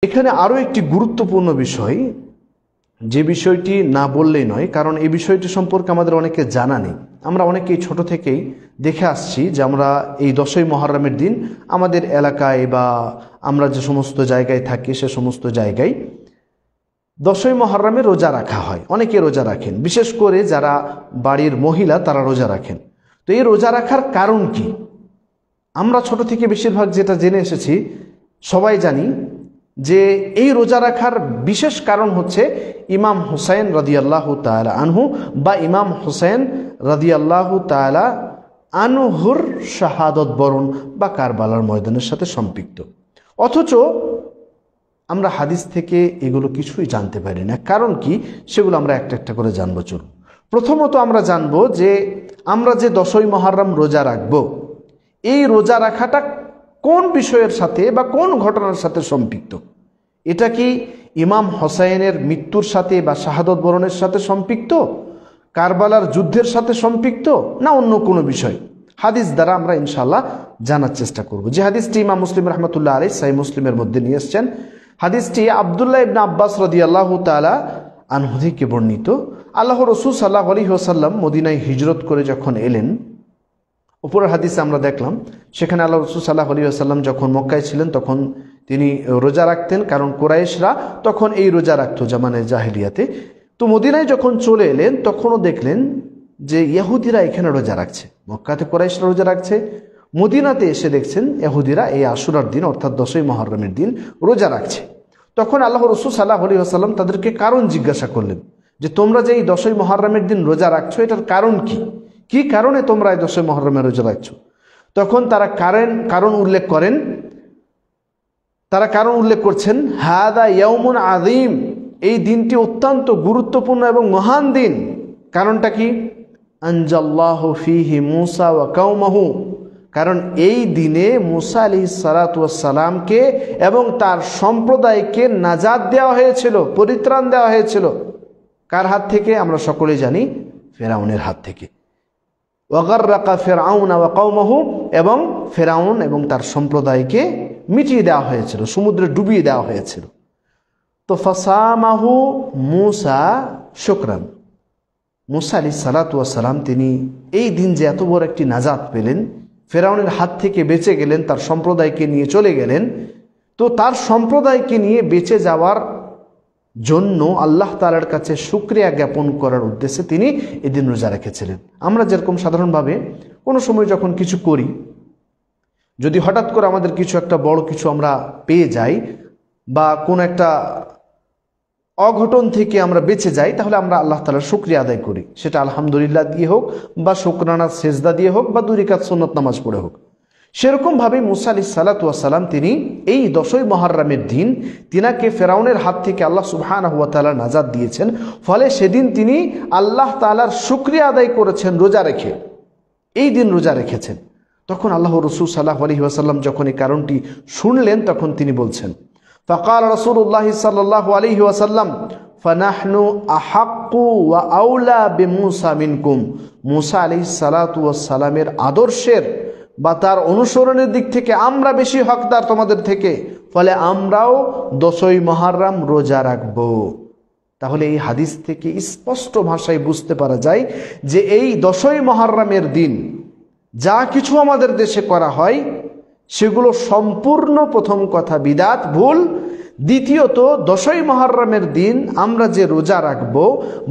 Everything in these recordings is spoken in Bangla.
এখানে আরও একটি গুরুত্বপূর্ণ বিষয়, যে বিষয়টি না বললেই নয়, কারণ এই বিষয়টি সম্পর্কে আমাদের অনেকে জানা নেই। আমরা অনেকেই ছোট থেকেই দেখে আসছি যে আমরা এই 10ই মুহররমের দিন আমাদের এলাকায় বা আমরা যে সমস্ত জায়গায় থাকি সে সমস্ত জায়গায় 10ই মুহররমে রোজা রাখা হয়। অনেকে রোজা রাখেন, বিশেষ করে যারা বাড়ির মহিলা তারা রোজা রাখেন। তো এই রোজা রাখার কারণ কি? আমরা ছোট থেকে বেশিরভাগ যেটা জেনে এসেছি, সবাই জানি যে এই রোজা রাখার বিশেষ কারণ হচ্ছে ইমাম হুসাইন রাদিয়াল্লাহু তাআলা আনহু বা ইমাম হুসাইন রাদিয়াল্লাহু তাআলা আনহুর শাহাদত বরণ বা কারবালার ময়দানের সাথে সম্পৃক্ত। অথচ আমরা হাদিস থেকে এগুলো কিছুই জানতে পারি না। কারণ কি? সেগুলো আমরা একটা একটা করে জানবো। চলুন, প্রথমত আমরা জানবো যে আমরা যে 10ই মুহররম রোজা রাখব, এই রোজা রাখাটা কোন বিষয়ের সাথে বা কোন ঘটনার সাথে সম্পৃক্ত। এটা কি ইমাম হোসাইনের মৃত্যুর সাথে বা শাহাদত বরণের সাথে সম্পৃক্ত, কারবালার যুদ্ধের সাথে সম্পৃক্ত, না অন্য কোনো বিষয়? হাদিস দ্বারা আমরা ইনশাআল্লাহ জানার চেষ্টা করব। যে হাদিসটি ইমাম মুসলিম রাহমাতুল্লাহ আলাইহি সহিহ মুসলিমের মধ্যে নিয়ে এসেছেন, হাদিসটি আব্দুল্লাহ ইবনে আব্বাস রাদিয়াল্লাহু তাআলা আনহু থেকে বর্ণিত। আল্লাহ রাসূল সাল্লাল্লাহু আলাইহি ওয়াসাল্লাম মদিনায় হিজরত করে যখন এলেন, উপরের হাদিসে আমরা দেখলাম সেখানে আল্লাহ রাসূল সাল্লাল্লাহু আলাইহি ওয়াসাল্লাম যখন মক্কায় ছিলেন তখন তিনি রোজা রাখতেন, কারণ কুরাইশরা তখন এই রোজা রাখতো জামানে জাহেলিয়াতে। তো মদিনায় যখন চলে এলেন তখনও দেখলেন যে ইহুদিরা এখানে রোজা রাখছে। মক্কাতে কুরাইশরা রোজা রাখছে, মদিনাতে এসে দেখছেন ইহুদিরা এই আশুরার দিন অর্থাৎ 10ই মুহররমের দিন রোজা রাখছে। তখন আল্লাহ রাসূল সাল্লাল্লাহু আলাইহি ওয়াসাল্লাম তাদেরকে কারণ জিজ্ঞাসা করলেন যে তোমরা যে এই 10ই মুহররমের দিন রোজা রাখছো, এটার কারণ কি? কি কারণে তোমরা এই 10ই মুহররমে রোজা রাখছো? তখন তারা কারণ উল্লেখ করেন। তারা কারণ উল্লেখ করছেন, হাদা ইয়াউমুন আযীম, এই দিনটি অত্যন্ত গুরুত্বপূর্ণ এবং মহান দিন। কারণটা কি? আনজাল্লাহু ফীহি মূসা ওয়া কওমাহু, কারণ এই দিনে মূসা আলাইহিস সালাতু ওয়াস সালামকে এবং তার সম্প্রদায়কে নাজাত দেওয়া হয়েছিল, পরিত্রাণ দেওয়া হয়েছিল। কার হাত থেকে? আমরা সকলেই জানি, ফেরাউনের হাত থেকে। ওয়াগাররাকা ফিরআউন ওয়া কওমাহু, এবং ফেরাউন এবং তার সম্প্রদায়কে মিটিয়ে দেওয়া হয়েছিল, সমুদ্রে ডুবিয়ে দেওয়া হয়েছিল। তো ফাসামাহু মূসা শুকরান, মূসা আলাইহিস সালাতু ওয়াস সালাম তিনি এই দিন যে এত বড় একটি নাজাত পেলেন, ফেরাউনের হাত থেকে বেঁচে গেলেন, তার সম্প্রদায়কে নিয়ে চলে গেলেন। তো তার সম্প্রদায়কে নিয়ে বেঁচে যাওয়ার জন্য আল্লাহ তাআলার কাছে শুকরিয়া জ্ঞাপন করার উদ্দেশ্যে তিনি এদিন রোজা রেখেছিলেন। আমরা যেরকম সাধারণভাবে কোনো সময় যখন কিছু করি, যদি হঠাৎ করে আমাদের কিছু একটা বড় কিছু আমরা পেয়ে যাই বা কোনো একটা অঘটন থেকে আমরা বেঁচে যাই, তাহলে আমরা আল্লাহ তাআলার শুকরিয়া আদায় করি। সেটা আলহামদুলিল্লাহ দিয়ে হোক বা শুকরানার সেজদা দিয়ে হোক বা 2 রাকাত সুন্নাত নামাজ পড়ে হোক। সেরকমভাবে মূসা আলাইহিস সালাতু ওয়াস সালাম তিনি এই 10ই মুহররমের দিন তিনাকে ফেরাউনের হাত থেকে আল্লাহ সুবহানাহু ওয়া তাআলা নাজাত দিয়েছেন। ফলে সেদিন তিনি আল্লাহ তাআলার শুকরিয়া আদায় করেছেন রোজা রেখে, এই দিন রোজা রেখেছেন। তখন আল্লাহ রাসূল সাল্লাল্লাহু আলাইহি ওয়াসাল্লাম যখন এই কারণটি শুনলেন, তখন তিনি বলছেন, ফাকাল রাসূলুল্লাহ সাল্লাল্লাহু আলাইহি ওয়াসাল্লাম ফানাহনু আহাক্কু ওয়া আউলা বিমূসা মিনকুম, মূসা আলাইহিস সালাতু ওয়াস সালামের আদর্শের বা তার অনুসরণের দিক থেকে আমরা বেশি হকদার তোমাদের থেকে, ফলে আমরাও 10ই মুহররম রোজা রাখব। তাহলে এই হাদিস থেকে স্পষ্ট ভাষায় বুঝতে পারা যায় যে এই 10ই মুহররমের দিন যা কিছু আমাদের দেশে করা হয় সেগুলো সম্পূর্ণ, প্রথম কথা, বিদআত, ভুল। দ্বিতীয়ত, 10ই মুহররমের দিন আমরা যে রোজা রাখব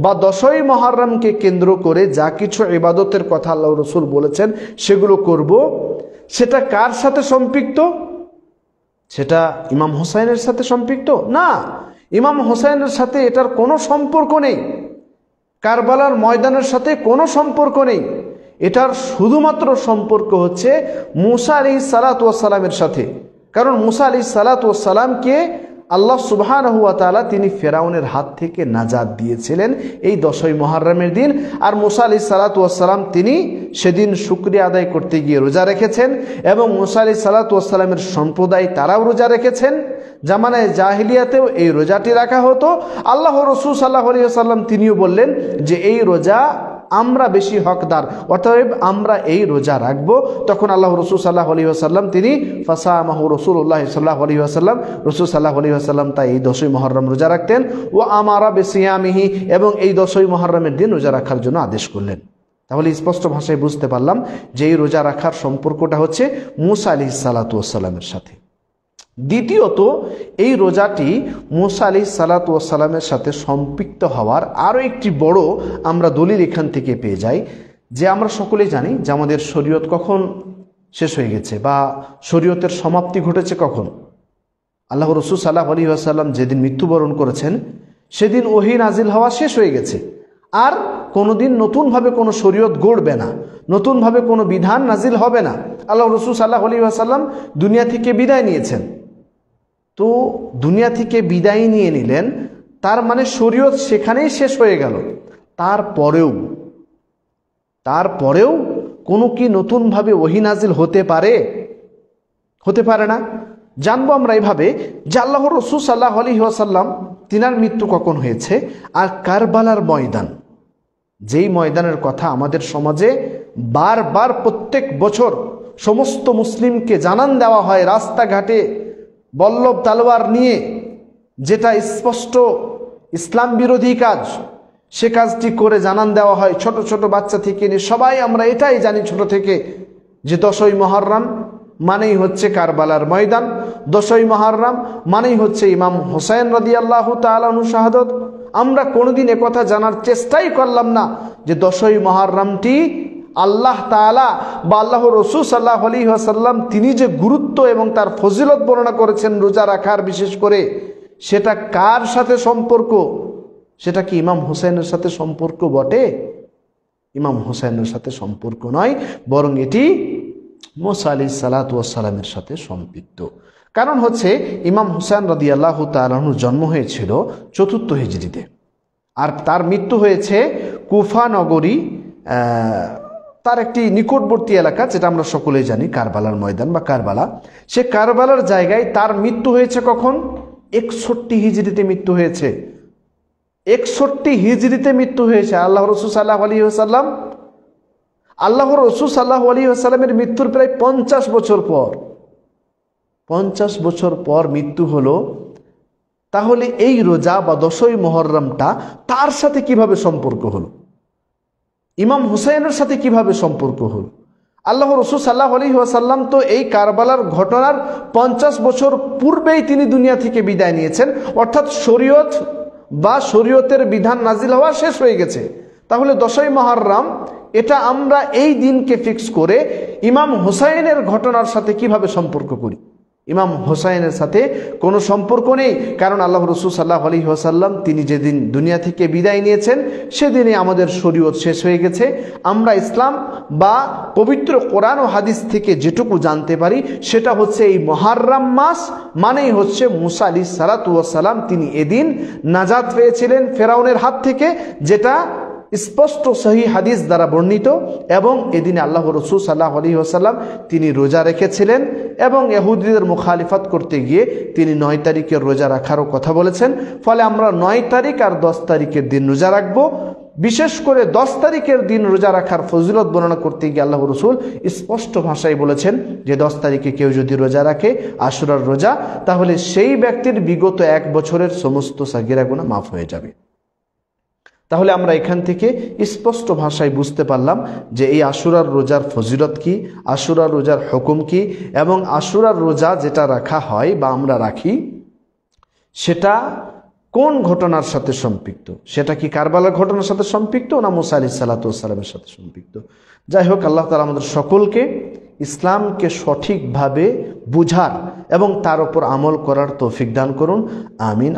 বা 10ই মুহররমকে কেন্দ্র করে যা কিছু ইবাদতের কথা আল্লাহ রাসূল বলেছেন সেগুলো করব, সেটা কার সাথে সম্পৃক্ত? সেটা ইমাম হোসাইনের সাথে সম্পৃক্ত? না, ইমাম হোসাইনের সাথে এটার কোনো সম্পর্ক নেই, কারবালার ময়দানের সাথে কোনো সম্পর্ক নেই। এটার শুধুমাত্র সম্পর্ক হচ্ছে মূসা আলাইহিস সালাতু ওয়াস সালামের সাথে। কারণ মূসা আলাইহিস সালাতু ওয়াস সালামকে আল্লাহ সুবহানাহু ওয়া তাআলা তিনি ফেরাউনের হাত থেকে নাজাত দিয়েছিলেন এই 10ই মুহররমের দিন। আর মূসা আলাইহিস সালাতু ওয়াস সালাম তিনি সেদিন শুকরিয়া আদায় করতে গিয়ে রোজা রেখেছেন, এবং মূসা আলাইহিস সালাতু ওয়াস সালামের সম্প্রদায় তারাও রোজা রেখেছেন। জামানায় জাহিলিয়াতেও এই রোজাটি রাখা হতো। আল্লাহ রাসূল সাল্লাল্লাহু আলাইহি ওয়াসাল্লাম তিনিও বললেন যে এই রোজা আমরা বেশি হকদার, অতএব আমরা এই রোজা রাখবো। তখন আল্লাহ রসুল সাল্লাল্লাহু আলাইহি ওয়াসাল্লাম তিনি ফাসামাহু রাসূলুল্লাহ সাল্লাল্লাহু আলাইহি ওয়াসাল্লাম, রসুল সাল্লাল্লাহু আলাইহি ওয়াসাল্লাম তাই এই 10ই মুহররম রোজা রাখতেন। ও আমারা বিসিয়ামিহি, এবং এই 10ই মুহররমের দিন রোজা রাখার জন্য আদেশ করলেন। তাহলে স্পষ্ট ভাষায় বুঝতে পারলাম যে এই রোজা রাখার সম্পর্কটা হচ্ছে মূসা আলাইহিস সালাতু ওয়াস সালামের সাথে। দ্বিতীয়ত, এই রোজাটি মূসা আলাইহিস সালাতু ওয়াস সালামের সাথে সম্পৃক্ত হওয়ার আরও একটি বড় আমরা দলিল এখান থেকে পেয়ে যাই, যে আমরা সকলেই জানি যে আমাদের শরীয়ত কখন শেষ হয়ে গেছে বা শরীয়তের সমাপ্তি ঘটেছে কখন। আল্লাহ রসুল সাল্লাল্লাহু আলাইহি ওয়াসাল্লাম যেদিন মৃত্যুবরণ করেছেন সেদিন ওহী নাজিল হওয়া শেষ হয়ে গেছে, আর কোনোদিন নতুনভাবে কোনো শরীয়ত গড়বে না, নতুনভাবে কোনো বিধান নাজিল হবে না। আল্লাহ রসুল সাল্লাল্লাহু আলাইহি ওয়াসাল্লাম দুনিয়া থেকে বিদায় নিয়েছেন। তো দুনিয়া থেকে বিদায় নিয়ে নিলেন, তার মানে শরীয়ত সেখানেই শেষ হয়ে গেল। তারপরেও কোনো কি নতুনভাবে ওহী নাজিল হতে পারে? হতে পারে না। জানবো আমরা এইভাবে যে আল্লাহ রসুল সাল্লাল্লাহু আলাইহি ওয়াসাল্লাম তিনার মৃত্যু কখন হয়েছে, আর কারবালার ময়দান, যেই ময়দানের কথা আমাদের সমাজে বারবার প্রত্যেক বছর সমস্ত মুসলিমকে জানান দেওয়া হয়, রাস্তাঘাটে বল্লভ তালোয়ার নিয়ে, যেটা স্পষ্ট ইসলাম বিরোধী কাজ, সে কাজটি করে জানান দেওয়া হয় ছোট ছোট বাচ্চা থেকে নিয়ে সবাই আমরা এটাই জানি ছোট থেকে, যে 10ই মুহররম মানেই হচ্ছে কারবালার ময়দান, 10ই মুহররম মানেই হচ্ছে ইমাম হুসাইন রাদিয়াল্লাহু তাআলা আনহু শাহাদত। আমরা কোনোদিন একথা জানার চেষ্টাই করলাম না যে 10ই মুহররমটি আল্লাহ তাআলা বা আল্লাহ রসুল সাল্লাল্লাহু আলাইহি ওয়াসাল্লাম তিনি যে গুরুত্ব এবং তার ফজিলত বর্ণনা করেছেন রোজা রাখার, বিশেষ করে সেটা কার সাথে সম্পর্ক? সেটা কি ইমাম হুসাইনের সাথে সম্পর্ক বটে? ইমাম হুসাইনের সাথে সম্পর্ক নয়, বরং এটি মূসা আলাইহিস সালাতু ওয়াস সালামের সাথে সম্পৃক্ত। কারণ হচ্ছে ইমাম হুসাইন রাদিয়াল্লাহু তাআলা আনহুর জন্ম হয়েছিল 4th হিজরিতে, আর তার মৃত্যু হয়েছে কুফা নগরী, তার একটি নিকটবর্তী এলাকা, যেটা আমরা সকলেই জানি কারবালার ময়দান বা কারবালা। সে কারবালার জায়গায় তার মৃত্যু হয়েছে কখন? 61 হিজরিতে মৃত্যু হয়েছে। 61 হিজরিতে মৃত্যু হয়েছে। আল্লাহ রসুল সাল্লাল্লাহু আলাইহি ওয়াসাল্লাম সাল্লামের মৃত্যুর প্রায় 50 বছর পর মৃত্যু হলো। তাহলে এই রোজা বা 10ই মুহররমটা তার সাথে কিভাবে সম্পর্ক হলো? ইমাম হুসাইনের সাথে কিভাবে সম্পর্ক হলো? আল্লাহ রসুল সাল্লাল্লাহু আলাইহি ওয়াসাল্লাম তো এই কারবালার ঘটনার 50 বছর পূর্বেই তিনি দুনিয়া থেকে বিদায় নিয়েছেন, অর্থাৎ শরীয়ত বা শরীয়তের বিধান নাজিল হওয়া শেষ হয়ে গেছে। তাহলে 10ই মুহররম এটা আমরা এই দিনকে ফিক্স করে ইমাম হুসাইনের ঘটনার সাথে কিভাবে সম্পর্ক করি? ইমাম হুসাইনের সাথে কোনো সম্পর্ক নেই, কারণ আল্লাহ রসুল সাল্লাল্লাহু আলাইহি ওয়াসাল্লাম তিনি যেদিন দুনিয়া থেকে বিদায় নিয়েছেন সেদিনই আমাদের শরীয়ত শেষ হয়ে গেছে। আমরা ইসলাম বা পবিত্র কোরআন ও হাদিস থেকে যেটুকু জানতে পারি সেটা হচ্ছে এই মুহররম মাস মানেই হচ্ছে মূসা আলাইহিস সালাতু ওয়াস সালাম তিনি এদিন নাজাত পেয়েছিলেন ফেরাউনের হাত থেকে, যেটা স্পষ্ট সহিহ হাদিস দ্বারা বর্ণিত। এবং এদিনে আল্লাহ রসুল সাল্লাল্লাহু আলাইহি ওয়াসাল্লাম তিনি রোজা রেখেছিলেন এবং ইহুদিদের মুখালিফাত করতে গিয়ে তিনি 9 তারিখের রোজা রাখারও কথা বলেছেন। ফলে আমরা 9 তারিখ আর 10 তারিখের দিন রোজা রাখবো। বিশেষ করে 10 তারিখের দিন রোজা রাখার ফজিলত বর্ণনা করতে গিয়ে আল্লাহ রসুল স্পষ্ট ভাষায় বলেছেন যে 10 তারিখে কেউ যদি রোজা রাখে আশুরার রোজা, তাহলে সেই ব্যক্তির বিগত 1 বছরের সমস্ত সাগীরা গুনাহ মাফ হয়ে যাবে। তাহলে আমরা এখান থেকে স্পষ্ট ভাষায় বুঝতে পারলাম যে এই আশুরার রোজার ফজিলত কি, আশুরার রোজার হুকুম কি, এবং আশুরার রোজা যেটা রাখা হয় বা আমরা রাখি সেটা কোন ঘটনার সাথে সম্পৃক্ত। সেটা কি কারবালার ঘটনার সাথে সম্পৃক্ত না মূসা আলাইহিস সালাতু ওয়াস সালামের সাথে সম্পৃক্ত? যাই হোক, আল্লাহ তাআলা আমাদের সকলকে ইসলামকে সঠিকভাবে বুঝার এবং তার উপর আমল করার তৌফিক দান করুন। আমিন।